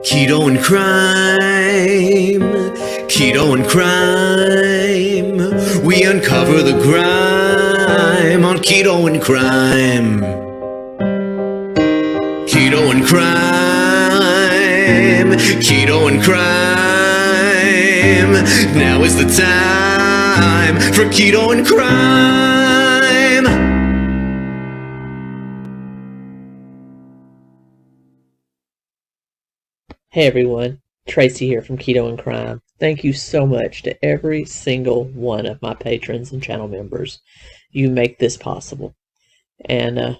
Keto and Krime, Keto and Krime. We uncover the grime on Keto and Krime. Keto and Krime, Keto and Krime. Now is the time for Keto and Krime. Hey everyone, Tracy here from Keto and Krime. Thank you so much to every single one of my patrons and channel members. You make this possible. And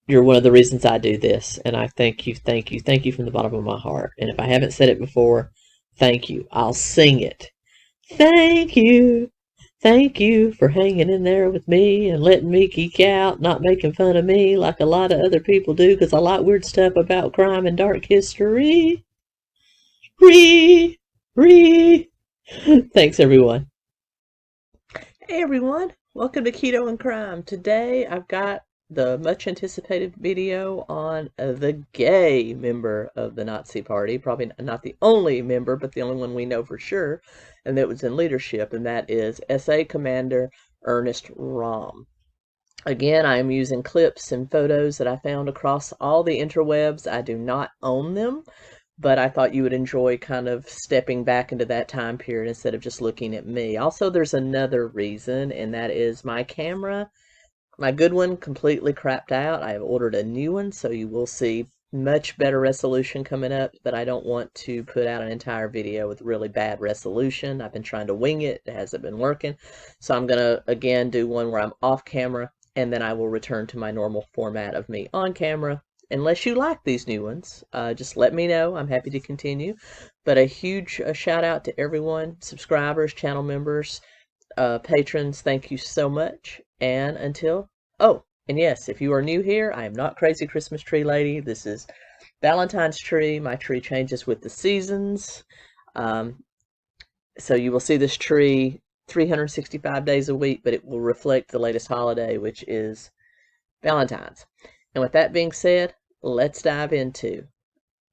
you're one of the reasons I do this. And I thank you from the bottom of my heart. And if I haven't said it before, thank you. I'll sing it. Thank you. Thank you for hanging in there with me and letting me geek out, not making fun of me like a lot of other people do, because I like weird stuff about crime and dark history. Thanks everyone. Hey everyone, welcome to Keto and Krime. Today I've got the much anticipated video on the gay member of the Nazi Party. Probably not the only member, but the only one we know for sure, and that was in leadership, and that is SA Commander Ernst Rohm. Again, I am using clips and photos that I found across all the interwebs. I do not own them, but I thought you would enjoy kind of stepping back into that time period instead of just looking at me. Also, there's another reason, and that is my camera. My good one completely crapped out. I have ordered a new one, so you will see much better resolution coming up, but I don't want to put out an entire video with really bad resolution. I've been trying to wing it. It hasn't been working. So I'm going to, again, do one where I'm off camera, and then I will return to my normal format of me on camera. Unless you like these new ones, just let me know. I'm happy to continue. But a huge shout out to everyone, subscribers, channel members, patrons. Thank you so much. And until, and yes, if you are new here, I am not Crazy Christmas Tree Lady. This is Valentine's Tree. My tree changes with the seasons. So you will see this tree 365 days a week, but it will reflect the latest holiday, which is Valentine's. And with that being said, let's dive into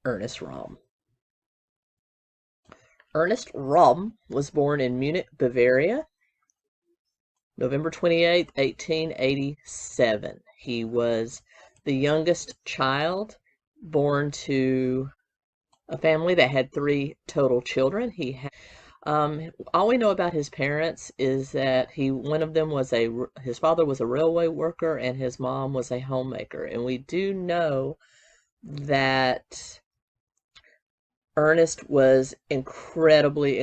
Ernst Rohm. Ernst Rohm was born in Munich, Bavaria, November 28, 1887. He was the youngest child born to a family that had 3 total children. He had all we know about his parents is that one of them was his father was a railway worker and his mom was a homemaker. And we do know that Ernest was incredibly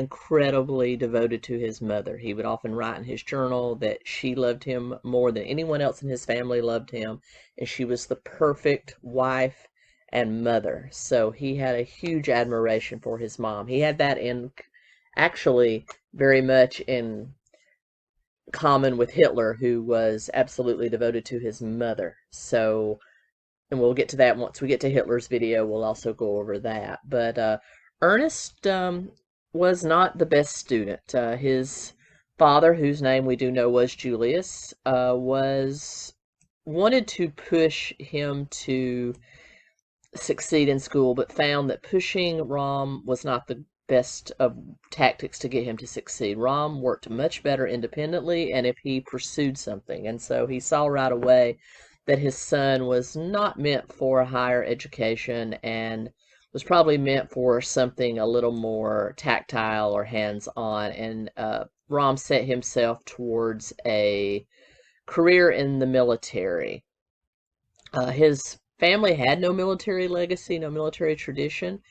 devoted to his mother. He would often write in his journal that she loved him more than anyone else in his family loved him, and she was the perfect wife and mother. So he had a huge admiration for his mom. He had that actually very much in common with Hitler, who was absolutely devoted to his mother. So, and we'll get to that once we get to Hitler's video. We'll also go over that. But Ernest was not the best student. His father, whose name we do know was Julius, wanted to push him to succeed in school, but found that pushing Rohm was not the best of tactics to get him to succeed. Rohm worked much better independently and if he pursued something. And so he saw right away that his son was not meant for a higher education and was probably meant for something a little more tactile or hands-on. And Rohm set himself towards a career in the military. His family had no military legacy, no military tradition.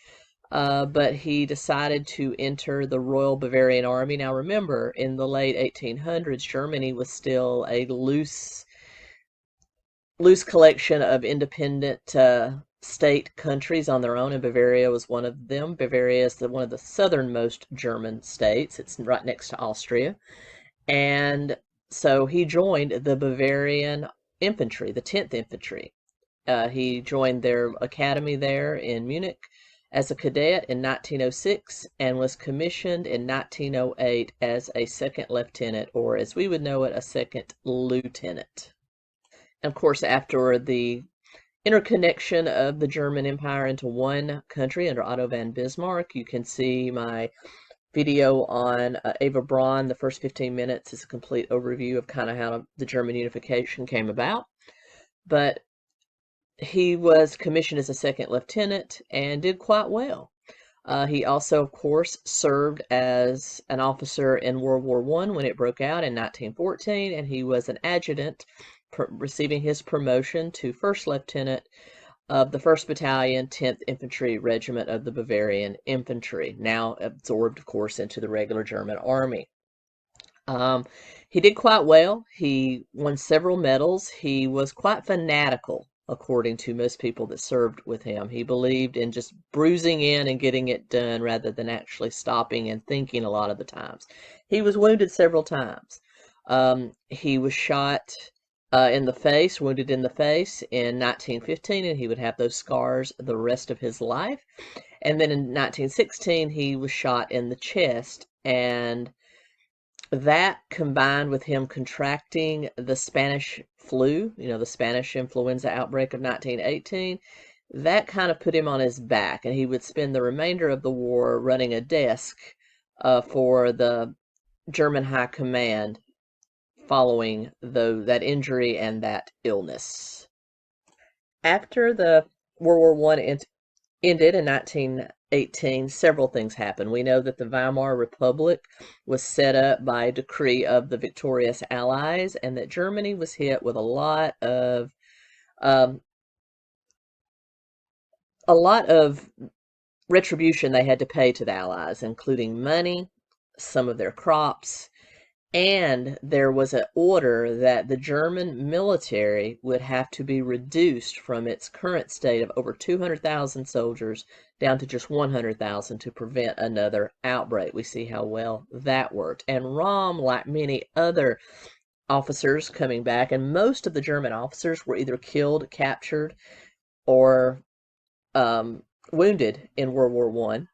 But he decided to enter the Royal Bavarian Army. Now remember, in the late 1800s, Germany was still a loose collection of independent state countries on their own, and Bavaria was one of them. Bavaria is one of the southernmost German states. It's right next to Austria. And so he joined the Bavarian Infantry, the 10th Infantry. He joined their academy there in Munich as a cadet in 1906 and was commissioned in 1908 as a second lieutenant, or as we would know it, a second lieutenant. And of course, after the interconnection of the German Empire into one country under Otto von Bismarck. You can see my video on Eva Braun. The first 15 minutes is a complete overview of kind of how the German unification came about. But he was commissioned as a second lieutenant and did quite well. He also, of course, served as an officer in World War I when it broke out in 1914, and he was an adjutant, receiving his promotion to first lieutenant of the 1st Battalion, 10th Infantry Regiment of the Bavarian Infantry, now absorbed, of course, into the regular German army. He did quite well. He won several medals. He was quite fanatical, according to most people that served with him. He believed in just bruising in and getting it done rather than actually stopping and thinking a lot of the times. He was wounded several times. He was shot in the face, wounded in the face in 1915, and he would have those scars the rest of his life. And then in 1916, he was shot in the chest, and that combined with him contracting the Spanish flu, the Spanish influenza outbreak of 1918, that kind of put him on his back, and he would spend the remainder of the war running a desk for the German High Command following that injury and that illness. After the World War I ended in 1918, several things happened. We know that the Weimar Republic was set up by decree of the victorious Allies, and that Germany was hit with a lot of retribution they had to pay to the Allies, including money, some of their crops, and there was an order that the German military would have to be reduced from its current state of over 200,000 soldiers down to just 100,000 to prevent another outbreak. We see how well that worked. And Rohm, like many other officers coming back, and most of the German officers were either killed, captured, or wounded in World War I.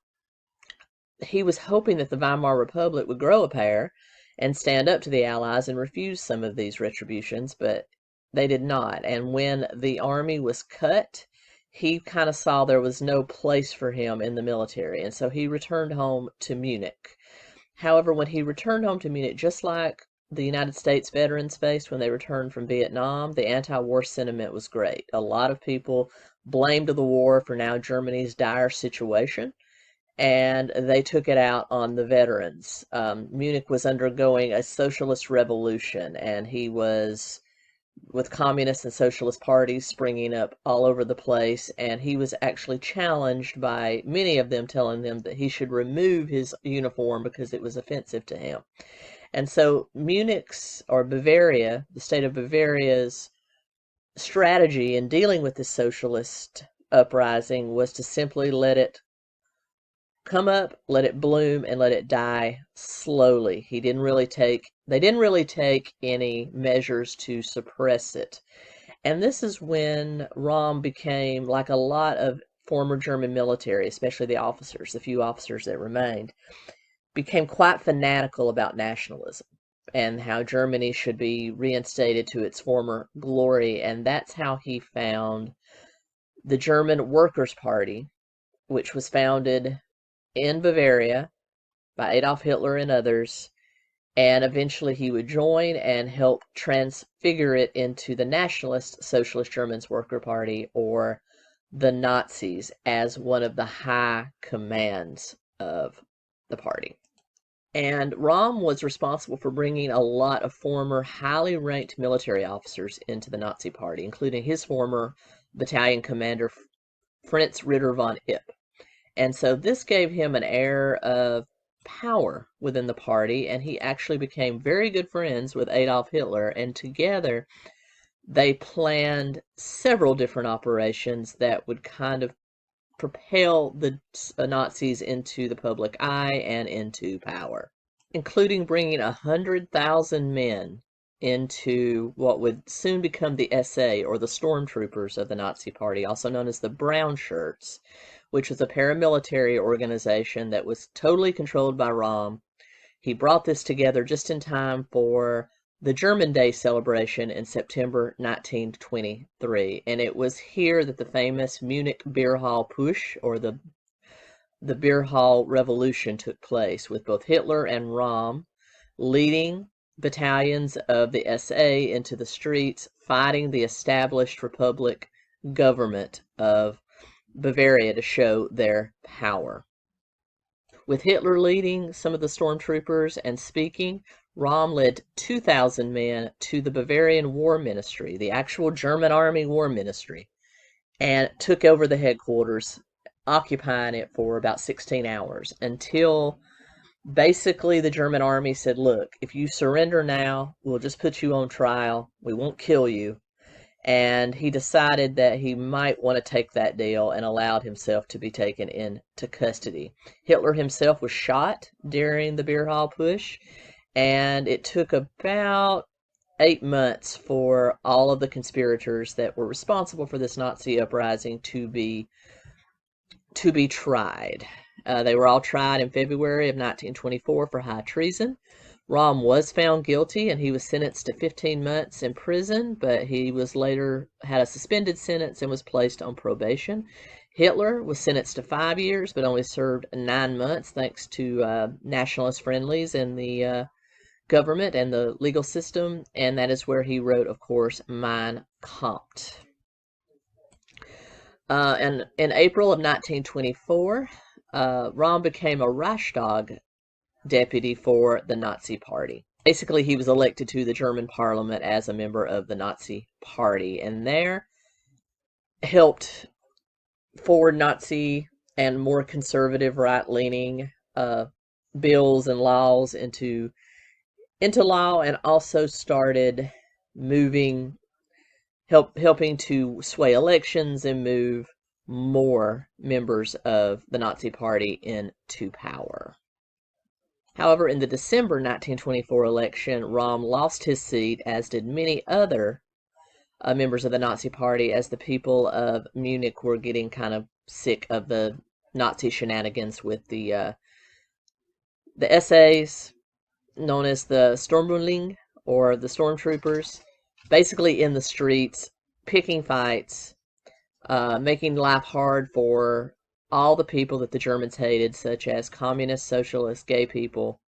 He was hoping that the Weimar Republic would grow a pair and stand up to the Allies and refuse some of these retributions, but they did not. And when the army was cut, he kind of saw there was no place for him in the military, and so he returned home to Munich. However, when he returned home to Munich, just like the United States veterans faced when they returned from Vietnam, the anti-war sentiment was great. A lot of people blamed the war for now Germany's dire situation, and they took it out on the veterans. Munich was undergoing a socialist revolution, and he was with communist and socialist parties springing up all over the place, and he was actually challenged by many of them, telling them that he should remove his uniform because it was offensive to him. And so Munich's, or Bavaria, the state of Bavaria's strategy in dealing with this socialist uprising was to simply let it come up, let it bloom, and let it die slowly. They didn't really take any measures to suppress it. And this is when Rohm became, like a lot of former German military, especially the officers, the few officers that remained, became quite fanatical about nationalism and how Germany should be reinstated to its former glory. And that's how he found the German Workers' Party, which was founded in Bavaria by Adolf Hitler and others, and eventually he would join and help transfigure it into the Nationalist Socialist Germans Worker Party, or the Nazis, as one of the high commands of the party. And Rohm was responsible for bringing a lot of former highly ranked military officers into the Nazi Party, including his former battalion commander, Franz Ritter von Ipp. And so this gave him an air of power within the party, and he actually became very good friends with Adolf Hitler, and together they planned several different operations that would kind of propel the Nazis into the public eye and into power, including bringing 100,000 men into what would soon become the SA, or the stormtroopers of the Nazi Party, also known as the Brown Shirts, which was a paramilitary organization that was totally controlled by Rohm. He brought this together just in time for the German Day celebration in September 1923. And it was here that the famous Munich beer hall push, or the beer hall revolution, took place, with both Hitler and Rohm leading battalions of the SA into the streets, fighting the established Republic government of Bavaria to show their power. With Hitler leading some of the stormtroopers and speaking, Rohm led 2,000 men to the Bavarian War Ministry, the actual German Army War Ministry, and took over the headquarters, occupying it for about 16 hours until basically the German army said, look, if you surrender now, we'll just put you on trial. We won't kill you. And he decided that he might want to take that deal and allowed himself to be taken into custody. Hitler himself was shot during the beer hall push, and it took about 8 months for all of the conspirators that were responsible for this Nazi uprising to be tried. They were all tried in February of 1924 for high treason. Rohm was found guilty and he was sentenced to 15 months in prison, but he was later had a suspended sentence and was placed on probation. Hitler was sentenced to 5 years, but only served 9 months thanks to nationalist friendlies in the government and the legal system, and that is where he wrote, of course, Mein Kampf. And in April of 1924, Rohm became a Reichstag deputy for the Nazi Party. Basically, he was elected to the German parliament as a member of the Nazi Party, and there helped forward Nazi and more conservative, right-leaning bills and laws into law, and also started helping to sway elections and move more members of the Nazi Party into power. However, in the December 1924 election, Rohm lost his seat, as did many other members of the Nazi Party, as the people of Munich were getting kind of sick of the Nazi shenanigans with the SAs, known as the Sturmbannling, or the stormtroopers, basically in the streets, picking fights, making life hard for all the people that the Germans hated, such as communists, socialists, gay people,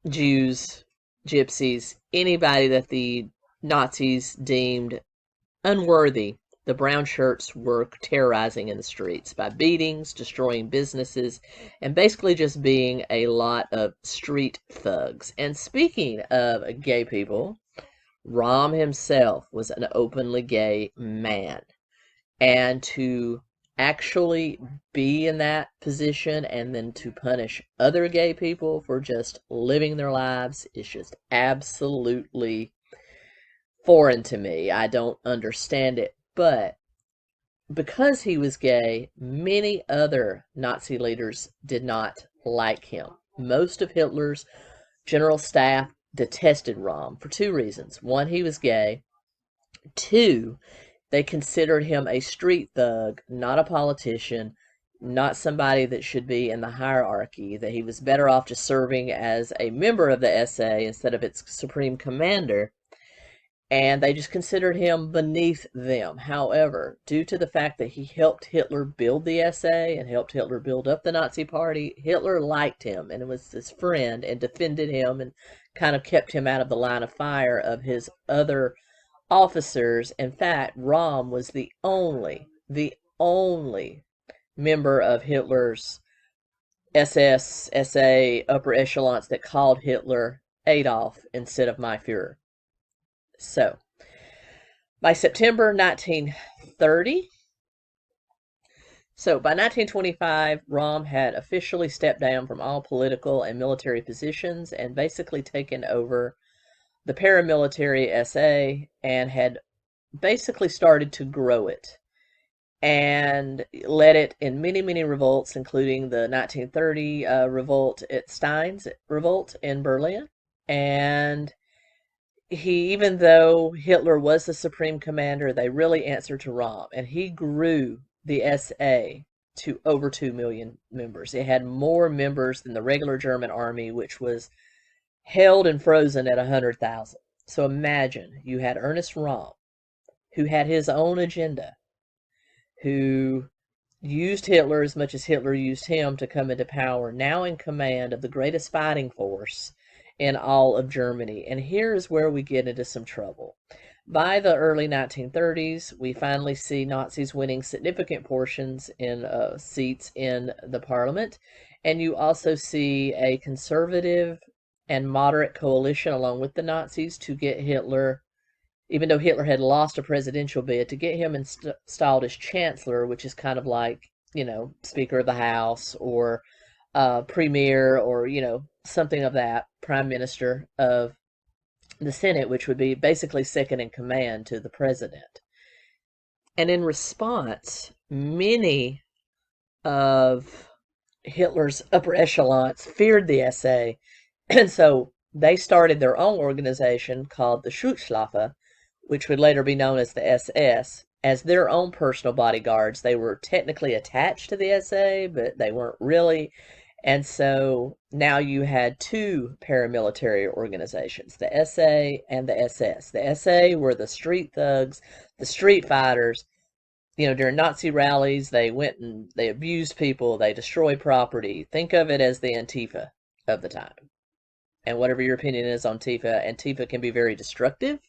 Jews, gypsies, anybody that the Nazis deemed unworthy. The brown shirts were terrorizing in the streets by beatings, destroying businesses, and basically just being a lot of street thugs. And speaking of gay people, Rohm himself was an openly gay man. And to actually be in that position and then to punish other gay people for just living their lives is just absolutely foreign to me. I don't understand it. But because he was gay, many other Nazi leaders did not like him. Most of Hitler's general staff detested Rohm for 2 reasons. 1, he was gay. 2, they considered him a street thug, not a politician, not somebody that should be in the hierarchy, that he was better off just serving as a member of the SA instead of its supreme commander. And they just considered him beneath them. However, due to the fact that he helped Hitler build the SA and helped Hitler build up the Nazi Party, Hitler liked him and was his friend and defended him and kind of kept him out of the line of fire of his other officers. In fact, Rohm was the only member of Hitler's SS, SA upper echelons that called Hitler Adolf instead of my Führer. So, by September 1930, by 1925, Rohm had officially stepped down from all political and military positions and basically taken over the paramilitary SA and had basically started to grow it and led it in many, many revolts, including the 1930 revolt at Stein's revolt in Berlin. And even though Hitler was the supreme commander, they really answered to Rohm, and he grew the SA to over 2 million members. It had more members than the regular German army, which was held and frozen at 100,000. So imagine you had Ernst Rohm, who had his own agenda, who used Hitler as much as Hitler used him to come into power, now in command of the greatest fighting force in all of Germany. And here's where we get into some trouble. By the early 1930s, we finally see Nazis winning significant portions in seats in the parliament. And you also see a conservative and moderate coalition along with the Nazis to get Hitler, even though Hitler had lost a presidential bid, to get him installed as chancellor, which is kind of like, Speaker of the House or premier or, something of that, prime minister of the Senate, which would be basically second in command to the president. And in response, many of Hitler's upper echelons feared the SA, and so they started their own organization called the Schutzwaffe, which would later be known as the SS, as their own personal bodyguards. They were technically attached to the SA, but they weren't really. And so now you had two paramilitary organizations, the SA and the SS. The SA were the street thugs, the street fighters. During Nazi rallies, they went and they abused people, they destroyed property. Think of it as the Antifa of the time. And whatever your opinion is on Antifa can be very destructive,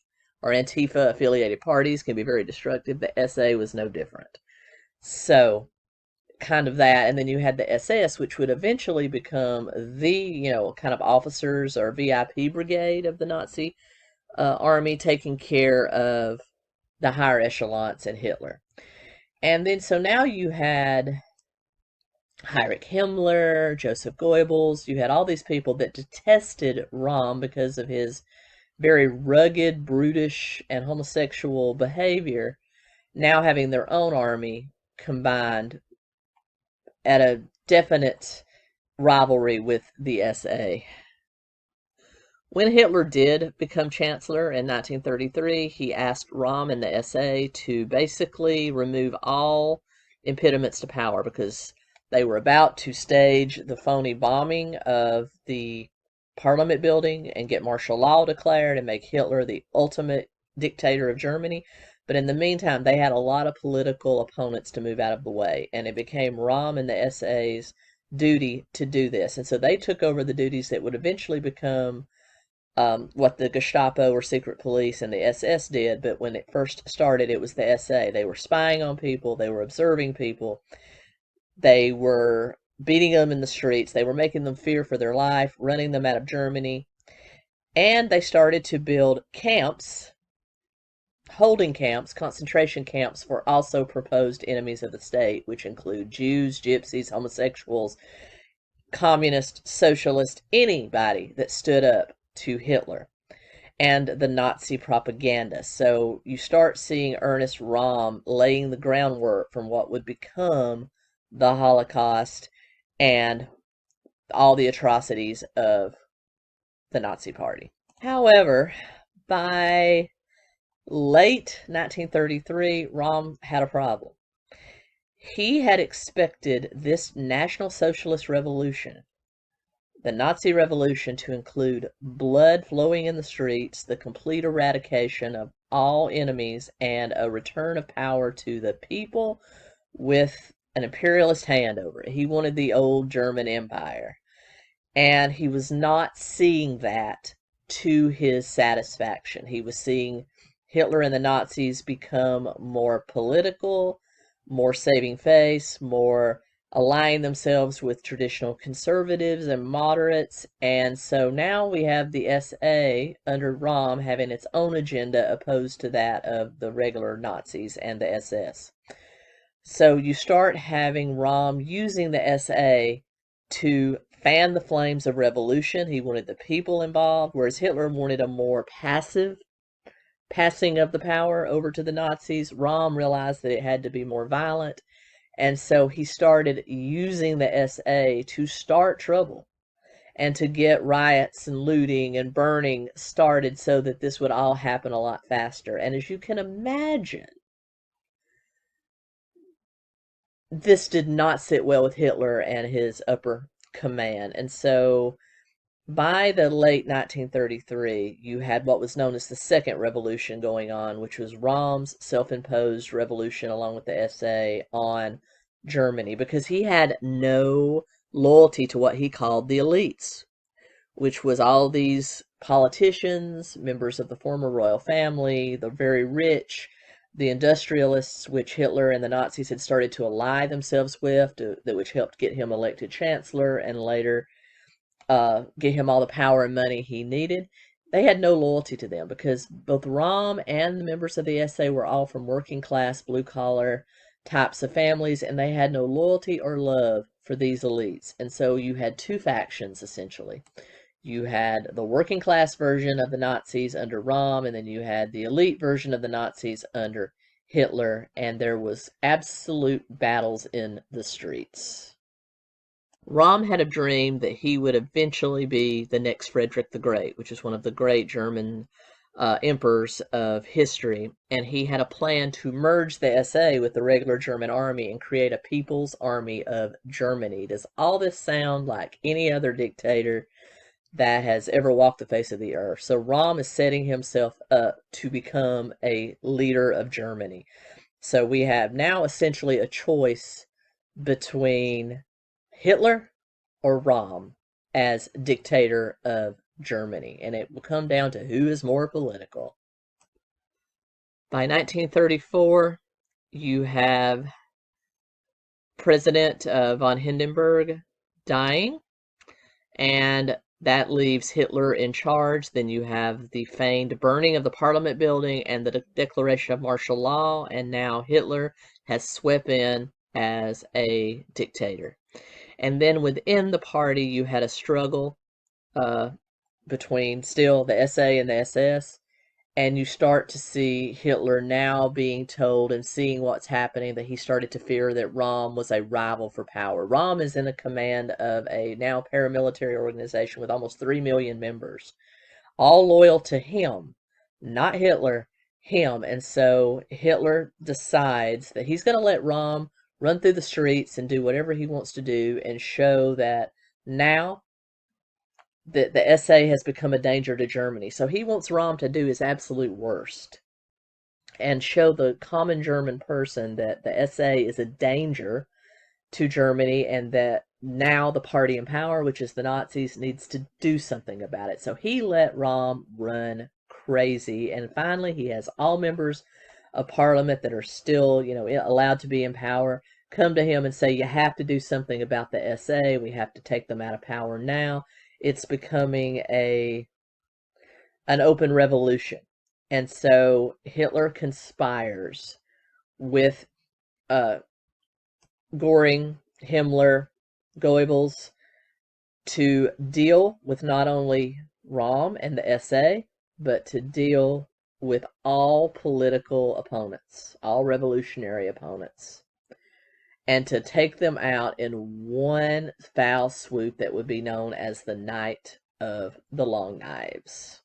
or Antifa affiliated parties can be very destructive. The SA was no different. So, kind of that. And then you had the SS, which would eventually become the, kind of officers or VIP brigade of the Nazi army, taking care of the higher echelons and Hitler. And then, so now you had Heinrich Himmler, Joseph Goebbels. You had all these people that detested Rohm because of his very rugged, brutish, and homosexual behavior, now having their own army combined at a definite rivalry with the SA. When Hitler did become chancellor in 1933, he asked Rohm and the SA to basically remove all impediments to power, because they were about to stage the phony bombing of the Parliament building and get martial law declared and make Hitler the ultimate dictator of Germany. But in the meantime, they had a lot of political opponents to move out of the way, and it became Rohm and the SA's duty to do this. And so they took over the duties that would eventually become what the Gestapo or secret police and the SS did. But when it first started, it was the SA. They were spying on people, they were observing people, they were beating them in the streets, they were making them fear for their life, running them out of Germany. And they started to build camps, holding camps, concentration camps for also proposed enemies of the state, which include Jews, gypsies, homosexuals, communists, socialists, anybody that stood up to Hitler and the Nazi propaganda. So you start seeing Ernst Rohm laying the groundwork from what would become the Holocaust and all the atrocities of the Nazi Party. However, by late 1933, Rohm had a problem. He had expected this National Socialist Revolution, the Nazi Revolution, to include blood flowing in the streets, the complete eradication of all enemies, and a return of power to the people with an imperialist hand over it. He wanted the old German Empire. And he was not seeing that to his satisfaction. He was seeing Hitler and the Nazis become more political, more saving face, more aligning themselves with traditional conservatives and moderates. And so now we have the SA under Rohm having its own agenda opposed to that of the regular Nazis and the SS. So you start having Rohm using the SA to fan the flames of revolution. He wanted the people involved, whereas Hitler wanted a more passive passing of the power over to the Nazis. Rohm realized that it had to be more violent, and so he started using the SA to start trouble and to get riots and looting and burning started so that this would all happen a lot faster. And as you can imagine, this did not sit well with Hitler and his upper command. And so By the late 1933, you had what was known as the Second Revolution going on, which was Romm's self-imposed revolution along with the SA on Germany, because he had no loyalty to what he called the elites, which was all these politicians, members of the former royal family, the very rich, the industrialists, which Hitler and the Nazis had started to ally themselves with, which helped get him elected chancellor and later get him all the power and money he needed. They had no loyalty to them because both Rohm and the members of the SA were all from working class, blue collar types of families, and they had no loyalty or love for these elites. And so you had two factions essentially. You had the working class version of the Nazis under Rohm, and then you had the elite version of the Nazis under Hitler, and there was absolute battles in the streets. Rohm had a dream that he would eventually be the next Frederick the Great, which is one of the great German emperors of history, and he had a plan to merge the SA with the regular German army and create a people's army of Germany. Does all this sound like any other dictator that has ever walked the face of the earth? So Rohm is setting himself up to become a leader of Germany. So we have now essentially a choice between Hitler or Rohm as dictator of Germany, and it will come down to who is more political. By 1934, you have President von Hindenburg dying, and that leaves Hitler in charge. Then you have the feigned burning of the Parliament building and the declaration of martial law, and now Hitler has swept in as a dictator. And then within the party, you had a struggle between still the SA and the SS, and you start to see Hitler now being told and seeing what's happening that he started to fear that Rohm was a rival for power. Rohm is in the command of a now paramilitary organization with almost 3 million members, all loyal to him, not Hitler, him. And so Hitler decides that he's going to let Rohm run through the streets and do whatever he wants to do and show that now that the SA has become a danger to Germany. So he wants Rohm to do his absolute worst and show the common German person that the SA is a danger to Germany and that now the party in power, which is the Nazis, needs to do something about it. So he let Rohm run crazy, and finally he has all members of parliament that are still, allowed to be in power, come to him and say, you have to do something about the SA. We have to take them out of power now. It's becoming an open revolution. And so Hitler conspires with Göring, Himmler, Goebbels to deal with not only Rohm and the SA, but to deal with all political opponents, all revolutionary opponents, and to take them out in one foul swoop that would be known as the Night of the Long Knives.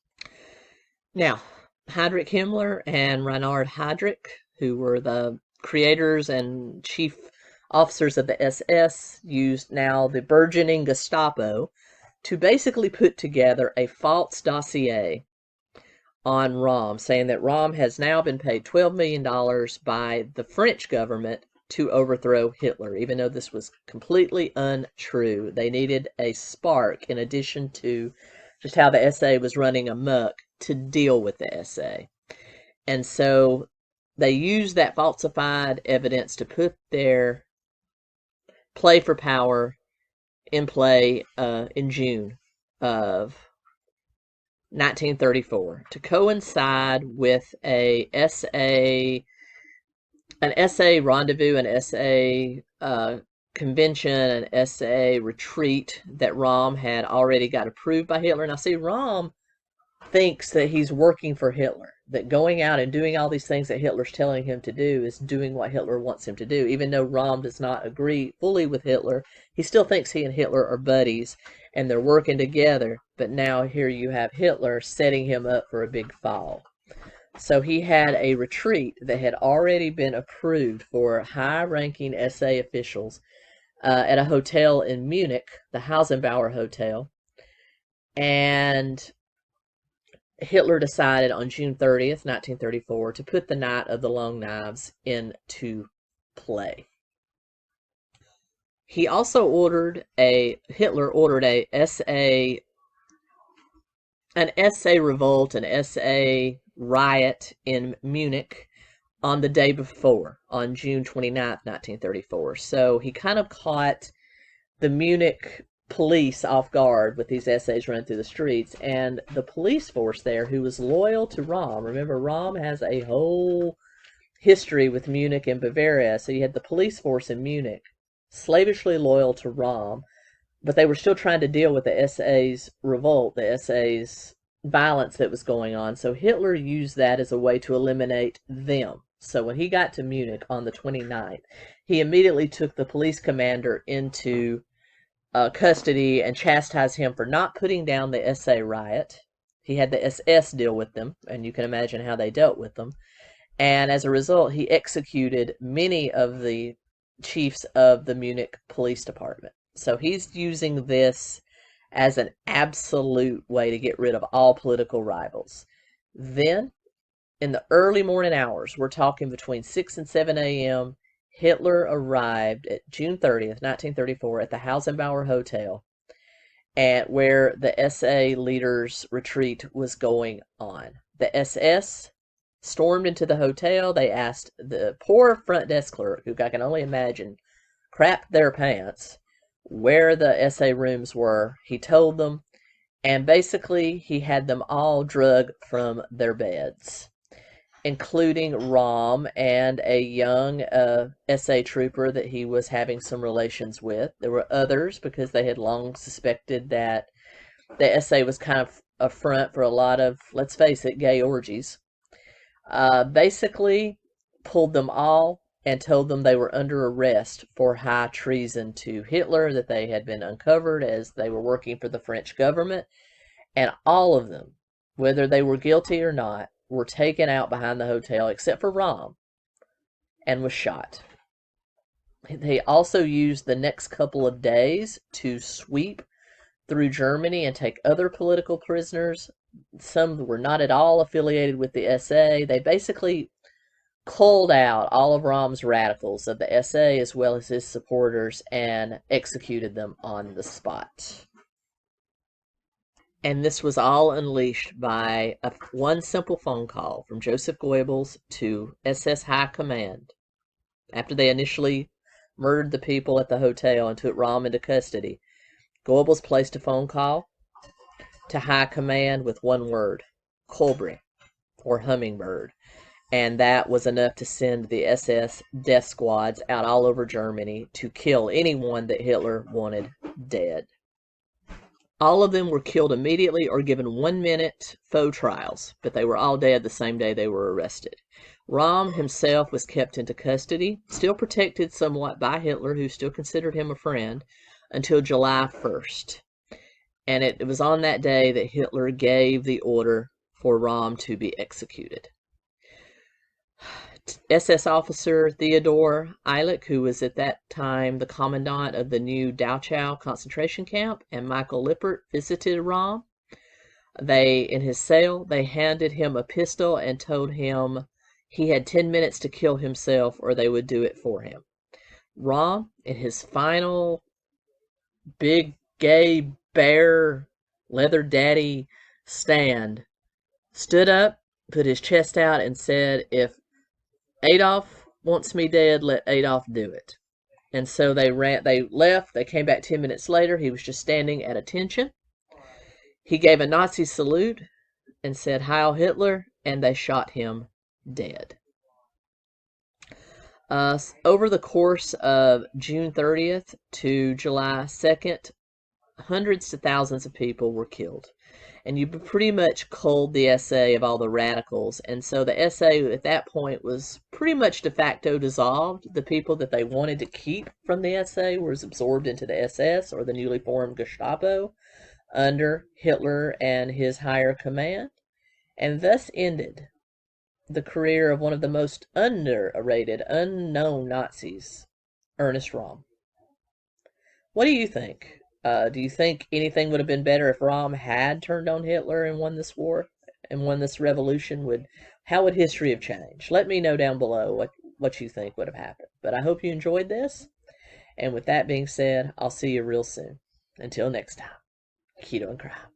Now, Heinrich Himmler and Reinhard Heydrich, who were the creators and chief officers of the SS, used now the burgeoning Gestapo to basically put together a false dossier on Rohm, saying that Rohm has now been paid $12 million by the French government to overthrow Hitler, even though this was completely untrue. They needed a spark in addition to just how the SA was running amok to deal with the SA. And so they used that falsified evidence to put their play for power in play in June of 1934 to coincide with an SA rendezvous, an SA convention, an SA retreat that Rohm had already got approved by Hitler. Now, see, Rohm thinks that he's working for Hitler, that going out and doing all these things that Hitler's telling him to do is doing what Hitler wants him to do. Even though Rohm does not agree fully with Hitler, he still thinks he and Hitler are buddies and they're working together. But now here you have Hitler setting him up for a big fall. So he had a retreat that had already been approved for high-ranking SA officials at a hotel in Munich, the Hausenbauer Hotel. And Hitler decided on June 30th, 1934, to put the Night of the Long Knives into play. He also Hitler ordered an SA revolt, an SA riot in Munich on the day before, on June 29th, 1934. So he kind of caught the Munich police off guard with these essays running through the streets, and the police force there, who was loyal to Rohm. Remember, Rohm has a whole history with Munich and Bavaria, so you had the police force in Munich slavishly loyal to Rohm, but they were still trying to deal with the SA's revolt, the SA's violence that was going on. So Hitler used that as a way to eliminate them. So when he got to Munich on the 29th, he immediately took the police commander into custody and chastised him for not putting down the SA riot. He had the SS deal with them, and you can imagine how they dealt with them. And as a result, he executed many of the chiefs of the Munich police department. So he's using this as an absolute way to get rid of all political rivals. Then, in the early morning hours, we're talking between 6 and 7 a.m., Hitler arrived at June 30th, 1934, at the Hausenbauer Hotel, where the SA leaders' retreat was going on. The SS stormed into the hotel. They asked the poor front desk clerk, who I can only imagine crapped their pants, where the SA rooms were. He told them, and basically he had them all drugged from their beds, including Rohm and a young SA trooper that he was having some relations with. There were others because they had long suspected that the SA was kind of a front for a lot of, let's face it, gay orgies. Basically pulled them all and told them they were under arrest for high treason to Hitler, that they had been uncovered as they were working for the French government. And all of them, whether they were guilty or not, were taken out behind the hotel, except for Rohm, and was shot. They also used the next couple of days to sweep through Germany and take other political prisoners. Some were not at all affiliated with the SA. They basically culled out all of Rohm's radicals of the SA as well as his supporters and executed them on the spot. And this was all unleashed by one simple phone call from Joseph Goebbels to SS High Command. After they initially murdered the people at the hotel and took Rohm into custody, Goebbels placed a phone call to High Command with one word, Kolbre, or hummingbird. And that was enough to send the SS death squads out all over Germany to kill anyone that Hitler wanted dead. All of them were killed immediately or given 1-minute faux trials, but they were all dead the same day they were arrested. Rohm himself was kept into custody, still protected somewhat by Hitler, who still considered him a friend, until July 1st. And it was on that day that Hitler gave the order for Rohm to be executed. SS officer Theodor Eilich, who was at that time the commandant of the new Dachau concentration camp, and Michael Lippert visited Rohm. In his cell, they handed him a pistol and told him he had 10 minutes to kill himself or they would do it for him. Rohm, in his final big gay bear leather daddy stand, stood up, put his chest out, and said, "If Adolf wants me dead, let Adolf do it." And so they left, they came back 10 minutes later, he was just standing at attention. He gave a Nazi salute and said, "Heil Hitler," and they shot him dead. Over the course of June 30th to July 2nd, hundreds to thousands of people were killed. And you pretty much culled the SA of all the radicals. And so the SA at that point was pretty much de facto dissolved. The people that they wanted to keep from the SA were absorbed into the SS, or the newly formed Gestapo, under Hitler and his higher command. And thus ended the career of one of the most underrated, unknown Nazis, Ernst Rohm. What do you think? Do you think anything would have been better if Rohm had turned on Hitler and won this war and won this revolution? How would history have changed? Let me know down below what you think would have happened. But I hope you enjoyed this. And with that being said, I'll see you real soon. Until next time, Keto and Krime.